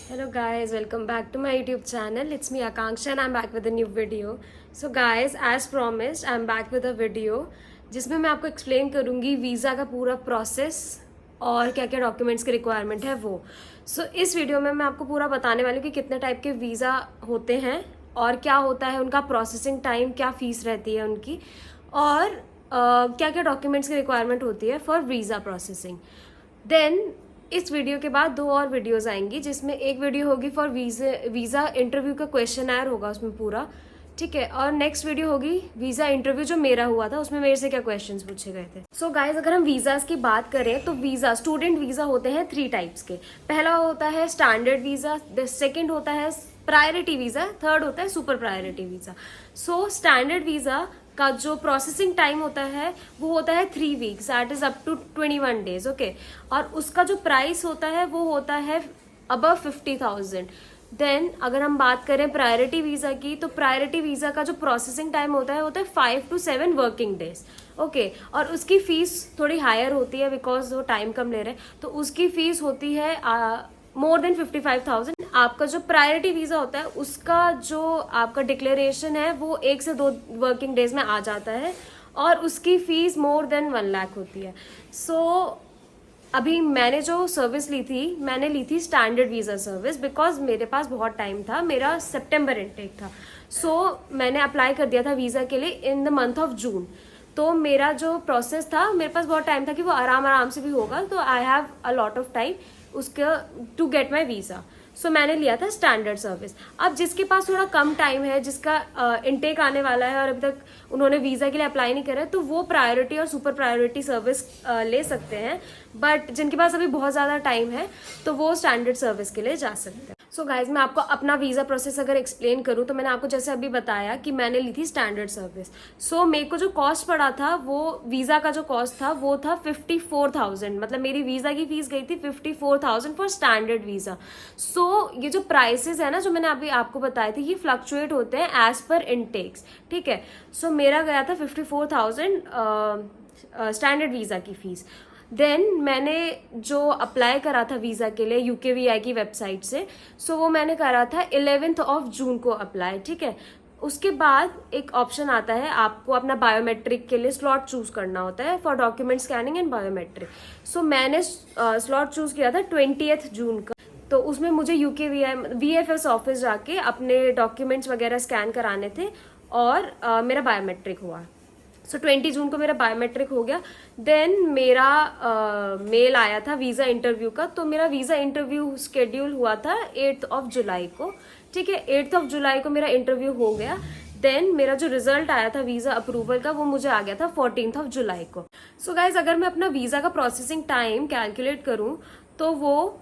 Hello guys, welcome back to my YouTube channel. It's me Akanksha and I'm back with a new video. So guys, as promised, I'm back with a video जिसमें मैं आपको explain करूँगी visa का पूरा process और क्या क्या documents की रिक्वायरमेंट है वो. इस वीडियो में मैं आपको पूरा बताने वाली हूँ कि कितने टाइप के वीज़ा होते हैं और क्या होता है उनका प्रोसेसिंग टाइम, क्या फ़ीस रहती है उनकी और क्या क्या डॉक्यूमेंट्स की रिक्वायरमेंट होती है फॉर वीज़ा प्रोसेसिंग. देन इस वीडियो के बाद 2 और वीडियोस आएंगी जिसमें एक वीडियो होगी फॉर वीज़ा इंटरव्यू का क्वेश्चन होगा उसमें पूरा, ठीक है. और नेक्स्ट वीडियो होगी वीज़ा इंटरव्यू जो मेरा हुआ था, उसमें मेरे से क्या क्वेश्चंस पूछे गए थे. सो गाइज, अगर हम वीज़ाज की बात करें तो वीज़ा, स्टूडेंट वीज़ा होते हैं 3 टाइप्स के. पहला होता है स्टैंडर्ड वीज़ा, सेकेंड होता है प्रायोरिटी वीज़ा, थर्ड होता है super priority visa. So standard visa का जो प्रोसेसिंग टाइम होता है वो होता है 3 weeks, that is up to 21 days, okay. और उसका जो प्राइस होता है वो होता है अबव 50,000. देन अगर हम बात करें प्रायोरिटी वीज़ा की, तो प्रायोरिटी वीज़ा का जो प्रोसेसिंग टाइम होता है 5 to 7 वर्किंग डेज, ओके. और उसकी फीस थोड़ी हायर होती है बिकॉज वो टाइम कम ले रहे हैं, तो उसकी फीस होती है मोर देन 55,000. आपका जो प्रायोरिटी वीज़ा होता है उसका जो आपका डिक्लेरेशन है वो 1 से 2 वर्किंग डेज में आ जाता है और उसकी फीस मोर देन 1 लाख होती है. अभी मैंने जो सर्विस ली थी, मैंने ली थी स्टैंडर्ड वीज़ा सर्विस बिकॉज मेरे पास बहुत टाइम था, मेरा सितंबर इनटेक था. मैंने अप्लाई कर दिया था वीज़ा के लिए in the month of June. तो मेरा जो प्रोसेस था, मेरे पास बहुत टाइम था कि वो आराम से भी होगा, तो I have a lot of time उसका टू गेट माई वीज़ा. मैंने लिया था स्टैंडर्ड सर्विस. अब जिसके पास थोड़ा कम टाइम है, जिसका इनटेक आने वाला है और अभी तक उन्होंने वीज़ा के लिए अप्लाई नहीं करा है, तो वो प्रायोरिटी और सुपर प्रायोरिटी सर्विस ले सकते हैं. बट जिनके पास अभी बहुत ज़्यादा टाइम है तो वो स्टैंडर्ड सर्विस के लिए जा सकते हैं. गाइज, मैं आपको अपना वीज़ा प्रोसेस अगर एक्सप्लेन करूँ तो मैंने आपको जैसे अभी बताया कि मैंने ली थी स्टैंडर्ड सर्विस. मेरे को जो कॉस्ट पड़ा था, वो वीज़ा का जो कॉस्ट था वो था 54,000. मतलब मेरी वीज़ा की फीस गई थी 54,000 फॉर स्टैंडर्ड वीज़ा. ये जो प्राइसेस है ना, जो मैंने अभी आपको बताए थे, ये फ्लक्चुएट होते हैं एज पर इनटेक्स, ठीक है. मेरा गया था 54,000 स्टैंडर्ड वीज़ा की फीस. देन मैंने जो अप्लाई करा था वीज़ा के लिए UKVI की वेबसाइट से, वो मैंने करा था 11th ऑफ जून को अप्लाई, ठीक है. उसके बाद एक ऑप्शन आता है, आपको अपना बायोमेट्रिक के लिए स्लॉट चूज करना होता है for document scanning and biometric. मैंने स्लॉट चूज किया था 20th जून का. तो उसमें मुझे UKVI VFS ऑफिस जाके अपने डॉक्यूमेंट्स वगैरह स्कैन कराने थे और मेरा बायोमेट्रिक हुआ. 20 जून को मेरा बायोमेट्रिक हो गया. देन मेरा मेल आया था वीज़ा इंटरव्यू का. तो मेरा वीज़ा इंटरव्यू शेड्यूल हुआ था 8th ऑफ जुलाई को, ठीक है. 8th ऑफ जुलाई को मेरा इंटरव्यू हो गया. देन मेरा जो रिजल्ट आया था वीज़ा अप्रूवल का, वो मुझे आ गया था 14th ऑफ जुलाई को. गाइज, अगर मैं अपना वीज़ा का प्रोसेसिंग टाइम कैलकुलेट करूँ तो वो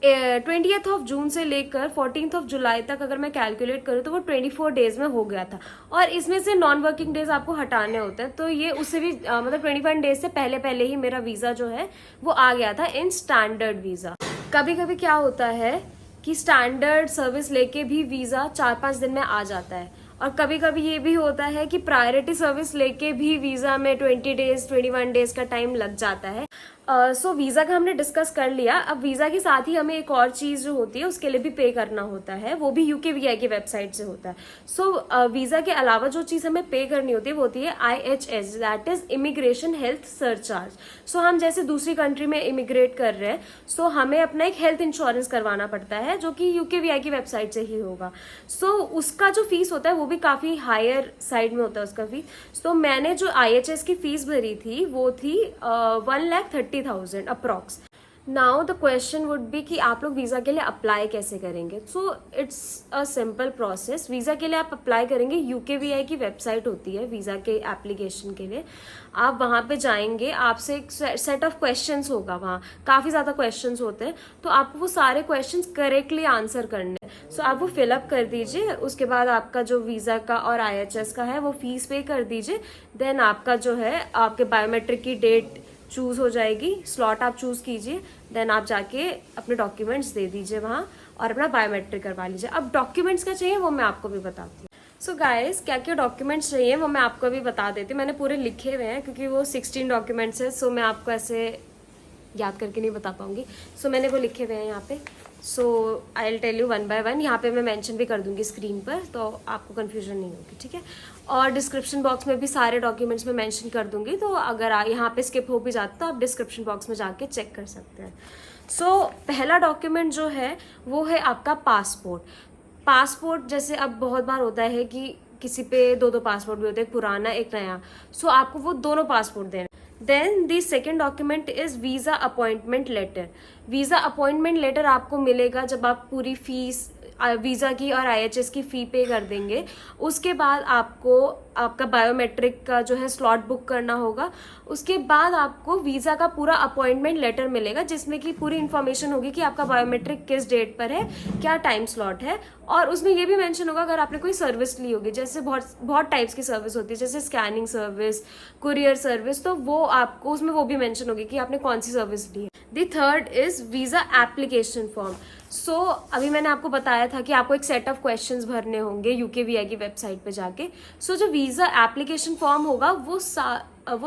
20th ऑफ जून से लेकर 14th ऑफ जुलाई तक अगर मैं कैलकुलेट करूँ तो वो 24 डेज में हो गया था. और इसमें से नॉन वर्किंग डेज आपको हटाने होते हैं, तो ये उससे भी मतलब 25 डेज से पहले ही मेरा वीज़ा जो है वो आ गया था इन स्टैंडर्ड वीज़ा. कभी कभी क्या होता है कि स्टैंडर्ड सर्विस लेके भी वीज़ा 4-5 दिन में आ जाता है, और कभी कभी ये भी होता है कि प्रायोरिटी सर्विस लेके भी वीज़ा में 20 डेज 21 डेज का टाइम लग जाता है. वीज़ा का हमने डिस्कस कर लिया. अब वीज़ा के साथ ही हमें एक और चीज़ जो होती है उसके लिए भी पे करना होता है, वो भी UKVI की वेबसाइट से होता है. वीज़ा के अलावा जो चीज़ हमें पे करनी होती है वो होती है IHS, that is immigration health surcharge. हम जैसे दूसरी कंट्री में इमिग्रेट कर रहे हैं, हमें अपना एक हेल्थ इंश्योरेंस करवाना पड़ता है जो कि UKVI की वेबसाइट से ही होगा. उसका जो फीस होता है वो भी काफ़ी हायर साइड में होता है उसका फीस. मैंने जो IHS की फीस भरी थी वो थी 1,30,000 approx. Now the question would be कि आप लोग वीज़ा के लिए अप्लाई कैसे करेंगे. It's a simple process. Visa के लिए आप अप्लाई करेंगे, UKVI की वेबसाइट होती है वीज़ा के एप्लीकेशन के लिए. आप वहाँ पे जाएंगे, आपसे एक सेट ऑफ क्वेश्चंस होगा, वहाँ काफ़ी ज़्यादा क्वेश्चंस होते हैं, तो आपको वो सारे क्वेश्चंस करेक्टली आंसर करने हैं. आप वो फिलअप कर दीजिए. उसके बाद आपका जो वीज़ा का और IHS का है वो फीस पे कर दीजिए. देन आपका जो है आपके बायोमेट्रिक की डेट चूज हो जाएगी, स्लॉट आप चूज कीजिए. देन आप जाके अपने डॉक्यूमेंट्स दे दीजिए वहाँ और अपना बायोमेट्रिक करवा लीजिए. अब डॉक्यूमेंट्स क्या चाहिए वो मैं आपको भी बताती हूँ. गाइस, क्या क्या डॉक्यूमेंट्स चाहिए वो मैं आपको भी बता देती हूँ. मैंने पूरे लिखे हुए हैं क्योंकि वो 16 डॉक्यूमेंट्स है, मैं आपको ऐसे याद करके नहीं बता पाऊंगी. मैंने वो लिखे हुए हैं यहाँ पे. So I will tell you one by one. यहाँ पे मैं मेंशन भी कर दूंगी स्क्रीन पर, तो आपको कन्फ्यूजन नहीं होगी, ठीक है। और डिस्क्रिप्शन बॉक्स में भी सारे डॉक्यूमेंट्स में मेंशन कर दूंगी, तो अगर यहाँ पे स्किप हो भी जाता तो आप डिस्क्रिप्शन बॉक्स में जाके चेक कर सकते हैं। सो पहला डॉक्यूमेंट जो है वो है आपका पासपोर्ट। पासपोर्ट जैसे अब बहुत बार होता है कि किसी पे दो दो पासपोर्ट भी होते हैं, एक पुराना एक नया, सो आपको वो दोनों पासपोर्ट देना। Then the second document is visa appointment letter. Visa appointment letter आपको मिलेगा जब आप पूरी फीस वीजा की और IHS की फी पे कर देंगे। उसके बाद आपको आपका बायोमेट्रिक का जो है स्लॉट बुक करना होगा। उसके बाद आपको वीजा का पूरा अपॉइंटमेंट लेटर मिलेगा जिसमें कि पूरी इन्फॉर्मेशन होगी कि आपका बायोमेट्रिक किस डेट पर है, क्या टाइम स्लॉट है, और उसमें ये भी मेंशन होगा अगर आपने कोई सर्विस ली होगी, जैसे बहुत बहुत टाइप्स की सर्विस होती है, जैसे स्कैनिंग सर्विस, कुरियर सर्विस, तो वो आपको उसमें वो भी मेंशन होगी कि आपने कौन सी सर्विस ली है। The third is visa application form. So अभी मैंने आपको बताया था कि आपको एक सेट ऑफ क्वेश्चंस भरने होंगे UKVI की वेबसाइट पे जाके। सो जो वीजा एप्लीकेशन फॉर्म होगा वो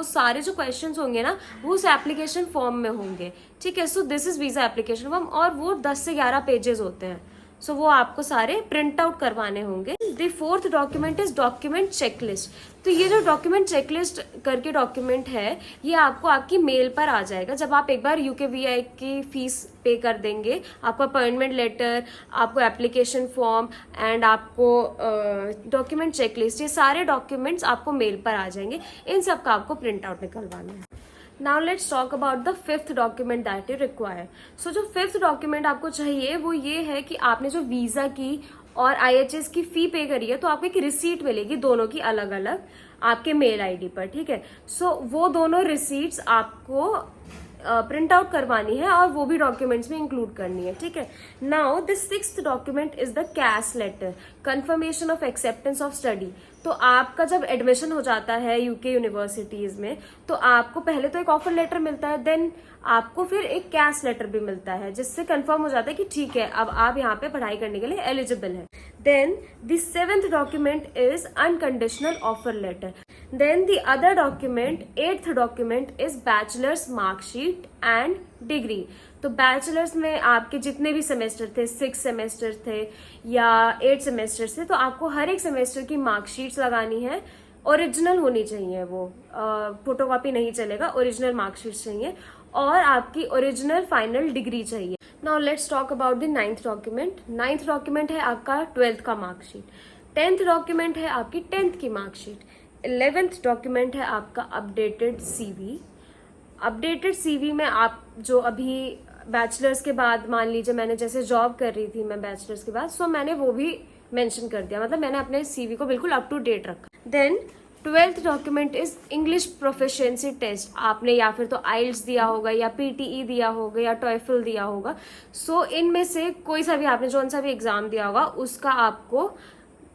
सारे जो क्वेश्चंस होंगे ना वो उस एप्लीकेशन फॉर्म में होंगे, ठीक है। So this is visa application form, और वो 10 से 11 पेजेस होते हैं। सो वो आपको सारे प्रिंट आउट करवाने होंगे। The fourth document is document checklist. तो ये जो डॉक्यूमेंट चेकलिस्ट करके डॉक्यूमेंट है ये आपको आपकी मेल पर आ जाएगा जब आप एक बार UKVI की फीस पे कर देंगे। आपको अपॉइंटमेंट लेटर, आपको एप्लीकेशन फॉर्म एंड आपको डॉक्यूमेंट चेकलिस्ट, ये सारे डॉक्यूमेंट्स आपको मेल पर आ जाएंगे। इन सब का आपको प्रिंट आउट निकलवाना है। Now let's talk about the fifth document that you require. So जो फिफ्थ डॉक्यूमेंट आपको चाहिए वो ये है कि आपने जो वीजा की और IHS की फी पे करी है तो आपको एक रिसीट मिलेगी दोनों की अलग अलग आपके मेल ID पर, ठीक है। सो वो दोनों रिसीट्स आपको प्रिंट आउट करवानी है और वो भी डॉक्यूमेंट्स में इंक्लूड करनी है, ठीक है। Now the sixth document is the CAS letter, confirmation of acceptance of study. तो आपका जब एडमिशन हो जाता है UK यूनिवर्सिटीज में तो आपको पहले तो एक ऑफर लेटर मिलता है, देन आपको फिर एक कैश लेटर भी मिलता है जिससे कंफर्म हो जाता है कि ठीक है अब आप यहाँ पे पढ़ाई करने के लिए एलिजिबल है। Then the seventh document is unconditional offer letter. Then the other document, eighth document is bachelor's marksheet and degree। तो बैचलर्स में आपके जितने भी सेमेस्टर थे, 6 सेमेस्टर थे या 8 सेमेस्टर थे, तो आपको हर एक सेमेस्टर की मार्कशीट्स लगानी है। ओरिजिनल होनी चाहिए, वो फोटोकॉपी नहीं चलेगा, ओरिजिनल मार्कशीट्स चाहिए और आपकी ओरिजिनल फाइनल डिग्री चाहिए। Now let's talk about the ninth document. Ninth document है आपका 12th का मार्कशीट। 10th डॉक्यूमेंट है आपकी 10th की मार्कशीट। 11th डॉक्यूमेंट है आपका अपडेटेड CV। अपडेटेड CV में आप जो अभी बैचलर्स के बाद, मान लीजिए मैंने जैसे जॉब कर रही थी मैं बैचलर्स के बाद, सो मैंने वो भी मेंशन कर दिया, मतलब मैंने अपने CV को बिल्कुल अप टू डेट रखा। Then 12th document is English proficiency test. आपने या फिर तो IELTS दिया होगा या PTE दिया होगा या TOEFL दिया होगा। सो इनमें से कोई सा भी आपने जो सा भी एग्जाम दिया होगा उसका आपको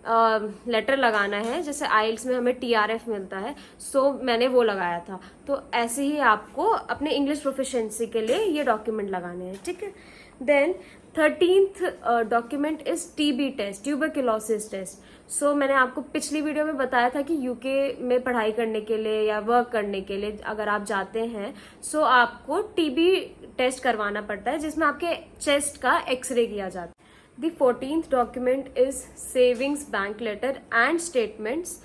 लेटर लगाना है। जैसे IELTS में हमें TRF मिलता है, सो मैंने वो लगाया था, तो ऐसे ही आपको अपने इंग्लिश प्रोफिशिएंसी के लिए ये डॉक्यूमेंट लगाने हैं, ठीक है। Then 13th document is TB test, tuberculosis test. So मैंने आपको पिछली वीडियो में बताया था कि UK में पढ़ाई करने के लिए या वर्क करने के लिए अगर आप जाते हैं सो आपको TB टेस्ट करवाना पड़ता है जिसमें आपके चेस्ट का एक्सरे किया जाता है। The 14th document is savings bank letter and statements.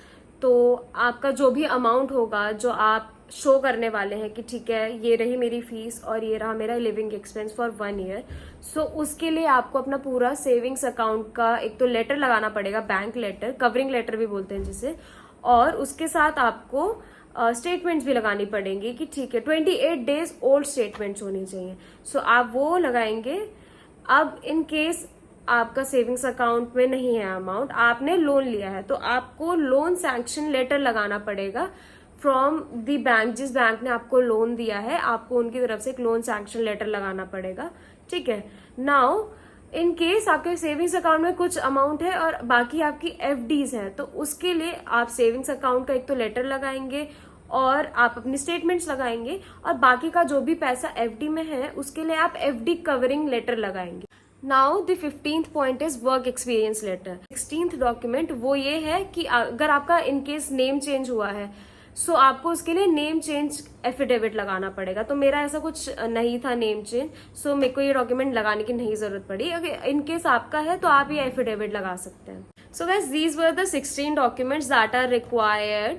तो आपका जो भी अमाउंट होगा जो आप शो करने वाले हैं कि ठीक है ये रही मेरी फीस और ये रहा मेरा लिविंग एक्सपेंस फॉर 1 ईयर, सो उसके लिए आपको अपना पूरा सेविंग्स अकाउंट का एक तो लेटर लगाना पड़ेगा, बैंक लेटर, कवरिंग लेटर भी बोलते हैं जिसे, और उसके साथ आपको स्टेटमेंट्स भी लगानी पड़ेंगी कि ठीक है 28 डेज ओल्ड स्टेटमेंट्स होनी चाहिए। सो आप वो लगाएंगे। अब इन केस आपका सेविंग्स अकाउंट में नहीं है अमाउंट, आपने लोन लिया है, तो आपको लोन सैंक्शन लेटर लगाना पड़ेगा फ्रॉम द बैंक। जिस बैंक ने आपको लोन दिया है आपको उनकी तरफ से एक लोन सैंक्शन लेटर लगाना पड़ेगा, ठीक है। नाउ इन केस आपके सेविंग्स अकाउंट में कुछ अमाउंट है और बाकी आपकी FDs है, तो उसके लिए आप सेविंग्स अकाउंट का एक तो लेटर लगाएंगे और आप अपनी स्टेटमेंट्स लगाएंगे, और बाकी का जो भी पैसा FD में है उसके लिए आप FD कवरिंग लेटर लगाएंगे। Now the 15th point is work experience letter. 16th document वो ये है कि अगर आपका इनकेस नेम चेंज हुआ है सो आपको उसके लिए नेम चेंज एफिडेविट लगाना पड़ेगा। तो मेरा ऐसा कुछ नहीं था नेम चेंज, सो मेरे को ये डॉक्यूमेंट लगाने की नहीं जरूरत पड़ी। अगर इन केस आपका है तो आप ये एफिडेविट लगा सकते हैं। So guys, these were the 16 documents that are required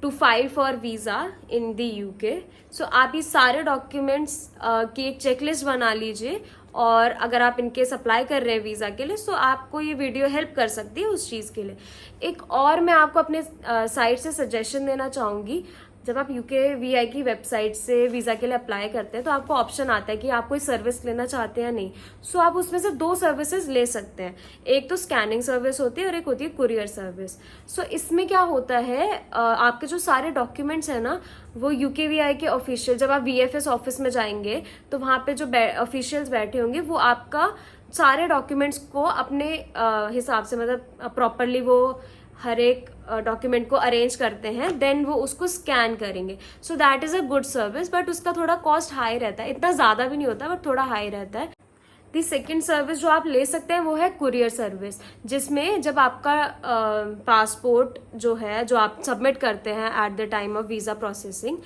to file for visa in the UK. So आप ये सारे डॉक्यूमेंट्स की एक चेकलिस्ट बना लीजिए, और अगर आप इनकेस अप्लाई कर रहे हैं वीज़ा के लिए, तो आपको ये वीडियो हेल्प कर सकती है उस चीज़ के लिए। एक और मैं आपको अपने साइट से सजेशन देना चाहूँगी। जब आप UKVI की वेबसाइट से वीज़ा के लिए अप्लाई करते हैं तो आपको ऑप्शन आता है कि आप कोई सर्विस लेना चाहते हैं या नहीं। सो आप उसमें से 2 सर्विसेज ले सकते हैं। एक तो स्कैनिंग सर्विस होती है और एक होती है कुरियर सर्विस। सो इसमें क्या होता है, आपके जो सारे डॉक्यूमेंट्स हैं ना, वो UKVI के ऑफिशियल, जब आप VFS ऑफिस में जाएंगे तो वहाँ पे जो ऑफिशियल्स बैठे होंगे वो आपका सारे डॉक्यूमेंट्स को अपने हिसाब से, मतलब प्रॉपरली वो हर एक डॉक्यूमेंट को अरेंज करते हैं, देन वो उसको स्कैन करेंगे। So that is a good service, but उसका थोड़ा कॉस्ट हाई रहता है। इतना ज़्यादा भी नहीं होता, बट थोड़ा हाई रहता है। दी सेकेंड सर्विस जो आप ले सकते हैं वो है कुरियर सर्विस, जिसमें जब आपका पासपोर्ट जो है, जो आप सबमिट करते हैं at the time of visa processing,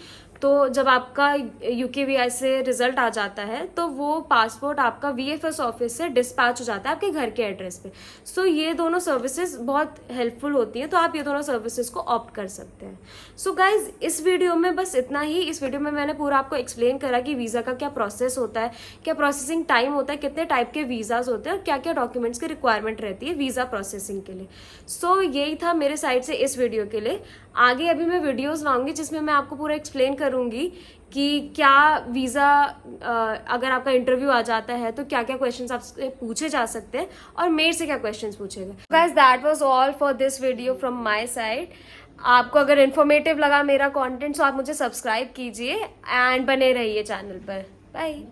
तो जब आपका UKVI से रिजल्ट आ जाता है तो वो पासपोर्ट आपका VFS ऑफिस से डिस्पैच हो जाता है आपके घर के एड्रेस पे। सो ये दोनों सर्विसेज बहुत हेल्पफुल होती हैं, तो आप ये दोनों सर्विसेज को ऑप्ट कर सकते हैं। सो गाइज, इस वीडियो में बस इतना ही। इस वीडियो में मैंने पूरा आपको एक्सप्लेन करा कि वीज़ा का क्या प्रोसेस होता है, क्या प्रोसेसिंग टाइम होता है, कितने टाइप के वीज़ाज होते हैं और क्या क्या डॉक्यूमेंट्स की रिक्वायरमेंट रहती है वीज़ा प्रोसेसिंग के लिए। सो यही था मेरे साइड से इस वीडियो के लिए। आगे अभी मैं वीडियोज़ लाऊंगी जिसमें मैं आपको पूरा एक्सप्लेन करूंगी कि क्या वीज़ा, अगर आपका इंटरव्यू आ जाता है तो क्या क्या क्वेश्चंस आपसे पूछे जा सकते हैं और मेरे से क्या क्वेश्चंस पूछेगा। Guys, that was all for this video from my side. आपको अगर इन्फॉर्मेटिव लगा मेरा कंटेंट तो आप मुझे सब्सक्राइब कीजिए एंड बने रहिए चैनल पर। बाय।